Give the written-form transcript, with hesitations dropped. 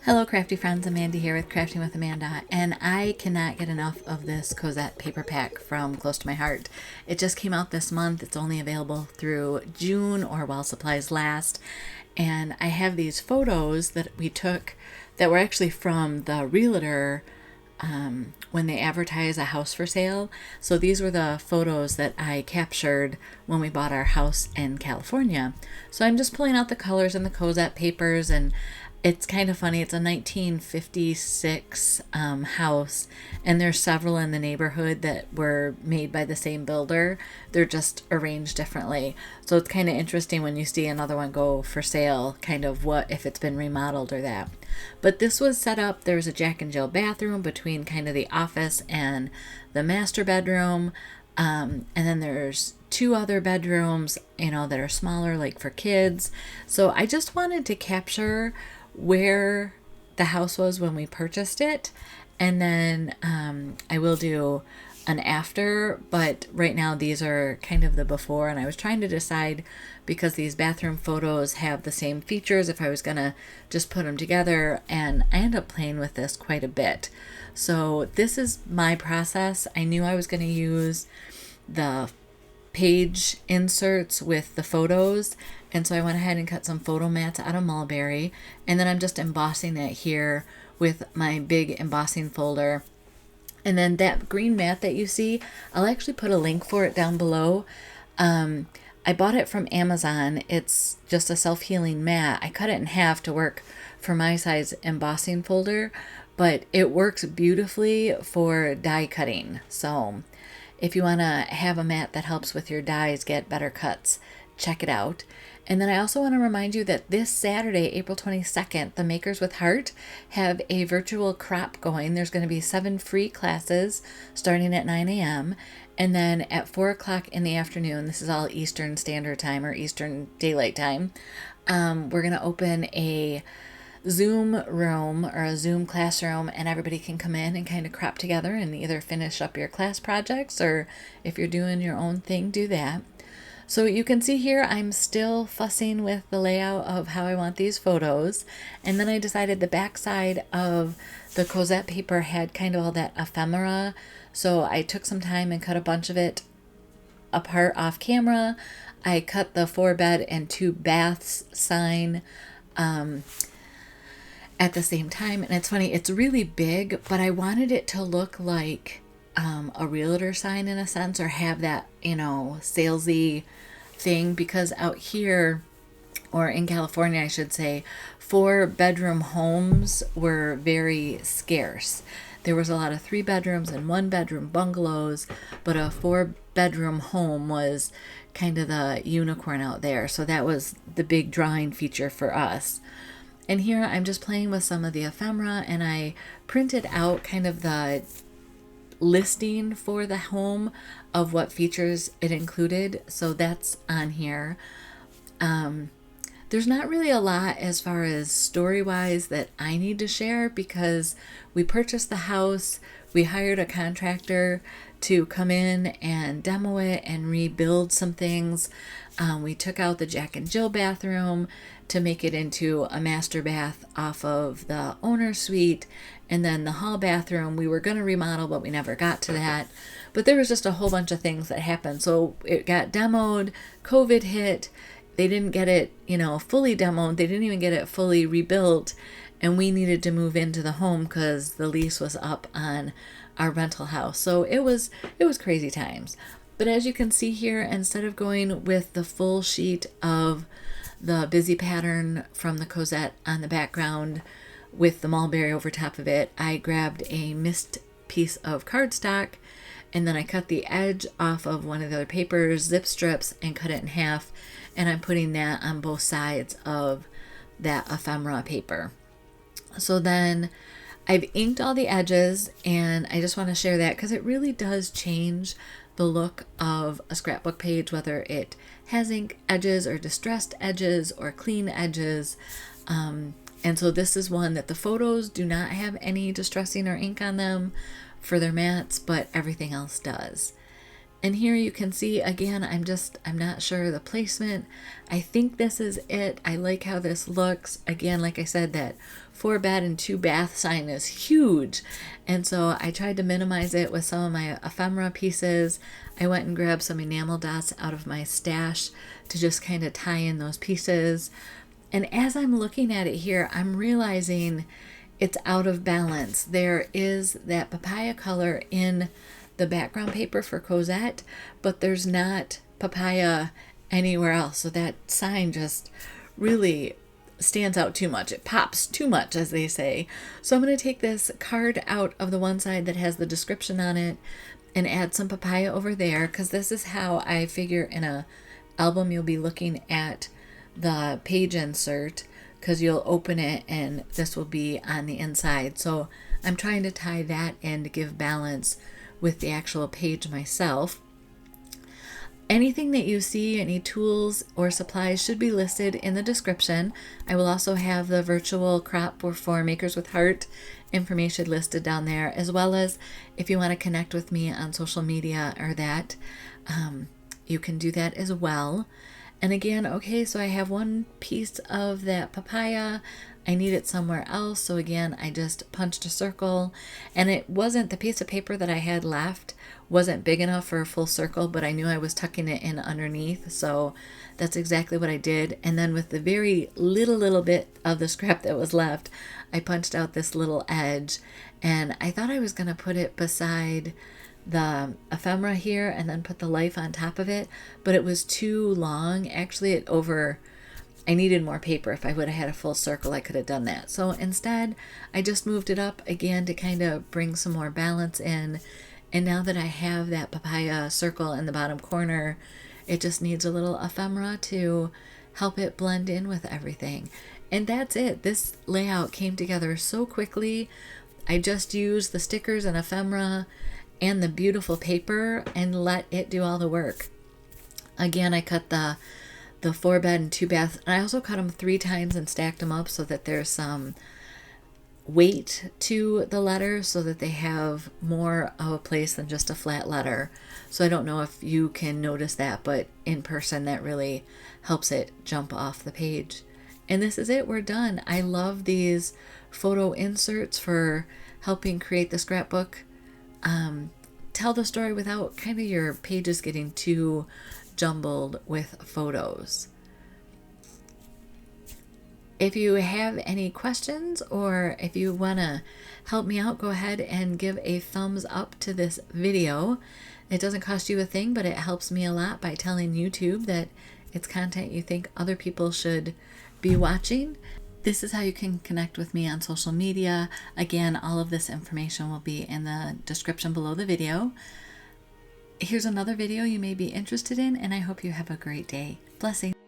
Hello crafty friends, Amanda here with Crafting with Amanda, and I cannot get enough of this Cosette paper pack from Close to My Heart. It just came out this month. It's only available through June or while supplies last, and I have these photos that we took that were actually from the realtor when they advertise a house for sale. So these were the photos that I captured when we bought our house in California. So I'm just pulling out the colors in the Cosette papers, and it's kind of funny. It's a 1956 house, and there's several in the neighborhood that were made by the same builder. They're just arranged differently. So it's kind of interesting when you see another one go for sale, kind of what if it's been remodeled or that. But this was set up. There's a Jack and Jill bathroom between kind of the office and the master bedroom. And then there's two other bedrooms, that are smaller, like for kids. So I just wanted to capture where the house was when we purchased it, and then I will do an after, but right now these are kind of the before, and I was trying to decide, because these bathroom photos have the same features, if I was gonna just put them together, and I end up playing with this quite a bit. So this is my process. I knew I was going to use the page inserts with the photos, and so I went ahead and cut some photo mats out of mulberry, and then I'm just embossing it here with my big embossing folder. And then that green mat that you see, I'll actually put a link for it down below. I bought it from Amazon. It's just a self-healing mat. I cut it in half to work for my size embossing folder, but it works beautifully for die cutting. So if you want to have a mat that helps with your dies get better cuts, check it out. And then I also want to remind you that this Saturday, April 22nd, the Makers with Heart have a virtual crop going. There's going to be 7 free classes starting at 9 a.m. And then at 4 o'clock in the afternoon, this is all Eastern Standard Time or Eastern Daylight Time, we're going to open a Zoom room or a Zoom classroom, and everybody can come in and kind of crop together and either finish up your class projects, or if you're doing your own thing, do that. So you can see here I'm still fussing with the layout of how I want these photos, and then I decided the back side of the Cosette paper had kind of all that ephemera, so I took some time and cut a bunch of it apart off camera. I cut the 4 bed and 2 baths sign at the same time, and it's funny, it's really big, but I wanted it to look like a realtor sign in a sense, or have that salesy thing, because out here, or in California I should say, 4 bedroom homes were very scarce. There was a lot of 3 bedrooms and 1 bedroom bungalows, but a 4 bedroom home was kind of the unicorn out there, so that was the big drawing feature for us. And here I'm just playing with some of the ephemera, and I printed out kind of the listing for the home of what features it included. So that's on here. There's not really a lot as far as story-wise that I need to share, because we purchased the house, we hired a contractor to come in and demo it and rebuild some things. We took out the Jack and Jill bathroom to make it into a master bath off of the owner's suite, and then the hall bathroom we were going to remodel, but we never got to that. But there was just a whole bunch of things that happened. So it got demoed, COVID hit, they didn't get it fully demoed, they didn't even get it fully rebuilt, and we needed to move into the home because the lease was up on our rental house. So it was crazy times. But as you can see here, instead of going with the full sheet of the busy pattern from the Cosette on the background with the mulberry over top of it, I grabbed a mist piece of cardstock, and then I cut the edge off of one of the other papers, zip strips, and cut it in half, and I'm putting that on both sides of that ephemera paper. So then I've inked all the edges, and I just want to share that because it really does change the look of a scrapbook page, whether it has ink edges or distressed edges or clean edges. And so this is one that the photos do not have any distressing or ink on them for their mats, but everything else does. And here you can see, again, I'm not sure of the placement. I think this is it. I like how this looks. Again, like I said, that 4-bed and 2-bath sign is huge. And so I tried to minimize it with some of my ephemera pieces. I went and grabbed some enamel dots out of my stash to just kind of tie in those pieces. And as I'm looking at it here, I'm realizing it's out of balance. There is that papaya color in the background paper for Cosette, but there's not papaya anywhere else. So that sign just really stands out too much. It pops too much, as they say. So I'm going to take this card out of the one side that has the description on it and add some papaya over there, because this is how I figure in a album you'll be looking at the page insert, because you'll open it and this will be on the inside. So I'm trying to tie that in to give balance with the actual page myself. Anything that you see, any tools or supplies, should be listed in the description. I will also have the virtual crop for Makers with Heart information listed down there, as well as if you want to connect with me on social media or that, you can do that as well. And again, okay, so I have one piece of that papaya. I need it somewhere else. So again, I just punched a circle, and it wasn't, the piece of paper that I had left wasn't big enough for a full circle, but I knew I was tucking it in underneath. So that's exactly what I did. And then with the very little bit of the scrap that was left, I punched out this little edge, and I thought I was going to put it beside the ephemera here and then put the life on top of it, but it was too long. Actually, I needed more paper. If I would have had a full circle, I could have done that. So instead, I just moved it up again to kind of bring some more balance in. And now that I have that papaya circle in the bottom corner, it just needs a little ephemera to help it blend in with everything. And that's it. This layout came together so quickly. I just used the stickers and ephemera and the beautiful paper and let it do all the work. Again, I cut the 4-bed and 2-bath, and I also cut them 3 times and stacked them up so that there's some weight to the letters, so that they have more of a place than just a flat letter. So I don't know if you can notice that, but in person that really helps it jump off the page. And this is it, we're done. I love these photo inserts for helping create the scrapbook. Tell the story without kind of your pages getting too jumbled with photos. If you have any questions, or if you want to help me out, go ahead and give a thumbs up to this video. It doesn't cost you a thing, but it helps me a lot by telling YouTube that it's content you think other people should be watching. This is how you can connect with me on social media. Again, all of this information will be in the description below the video. Here's another video you may be interested in, and I hope you have a great day. Blessings.